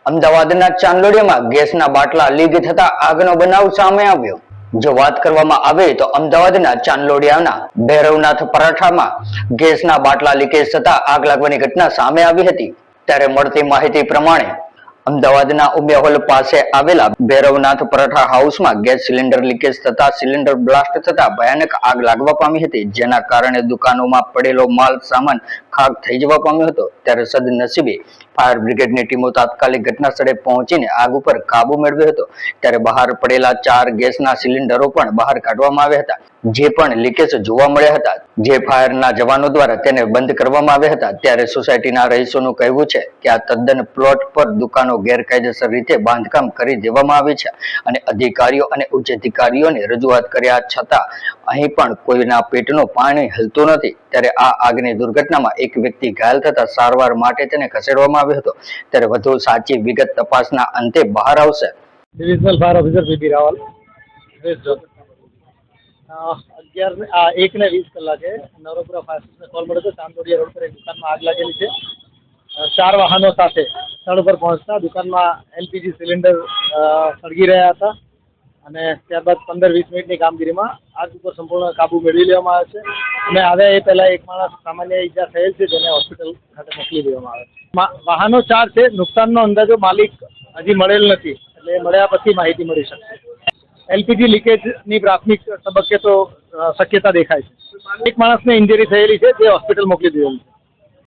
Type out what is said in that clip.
અમદાવાદના ચાંદલોડિયામાં ગેસના બાટલા લીક થતા આગનો બનાવ સામે આવ્યો। જો વાત કરવામાં આવે તો અમદાવાદના ચાંદલોડિયાના ભૈરવનાથ પરાઠામાં ગેસના બાટલા લીકેજ થતા આગ લાગવાની ઘટના સામે આવી હતી। ત્યારે મળતી માહિતી પ્રમાણે અમદાવાદના ઉમિયા હોલ પાસે આવેલા ભૈરવનાથ પરાઠા હાઉસમાં ગેસ સિલિન્ડર લીકેજ થતા સિલિન્ડર બ્લાસ્ટ થતા ભયાનક આગ લાગવા પામી હતી, જેના કારણે દુકાનોમાં પડેલો માલ સામાન ખાક થઈ જવા પામ્યો હતો। ત્યારે સદનસીબે ફાયર બ્રિગેડની ટીમો તાત્કાલિક ઘટના સ્થળે પહોંચીને આગ ઉપર કાબુ મેળવ્યો હતો। ત્યારે બહાર પડેલા 4 ગેસના સિલિન્ડરો પણ બહાર કાઢવામાં આવ્યા હતા, જે પણ લીકેજ જોવા મળ્યા હતા, જે ફાયરના જવાનો દ્વારા તેને બંધ કરવામાં આવ્યા હતા। ત્યારે સોસાયટીના રહીશોનું કહેવું છે કે આ તદ્દન પ્લોટ પર દુકાનો ગેરકાયદેસર રીતે બાંધકામ કરી દેવામાં આવી છે અને અધિકારીઓ અને ઉચ્ચ અધિકારીઓને રજૂઆત કર્યા છતાં અહીં પણ કોઈના પેટનું પાણી હલતું નથી। ત્યારે આ આગની દુર્ઘટનામાં એક વ્યક્તિ ઘાયલ થતા સારવાર માટે તેને ખસેડવામાં આવ્યો હતો। ત્યારે વધુ સાચી વિગત તપાસના અંતે બહાર આવશે। Divisional fire officer P P 1:20 કલાકે નવરપુરા ફાયર સ્ટેશનને કોલ મળ્યો હતો। ચાંદલોડિયા રોડ પર એક દુકાનમાં આગ લાગેલી છે। 4 વાહનો સાથે સ્થળ પર પહોંચતા દુકાનમાં એલપીજી સિલિન્ડર સળગી રહ્યા હતા અને ત્યારબાદ 15-20 મિનિટની કામગીરીમાં આગ ઉપર સંપૂર્ણ કાબુ મેળવી લેવામાં આવે છે અને આવ્યા એ પહેલા એક માણસ સામાન્ય ઈજા થયેલ છે, જેને હોસ્પિટલ ખાતે મોકલી દેવામાં આવે છે। વાહનો 4 છે, નુકસાનનો અંદાજો માલિક હજી મળેલ નથી, એટલે મળ્યા પછી માહિતી મળી શકશે। એલપીજી લીકેજની પ્રાથમિક તબક્કે તો શક્યતા દેખાય છે। એક માણસને ઇન્જરી થયેલી છે, જે હોસ્પિટલ મોકલી દેવેલ છે।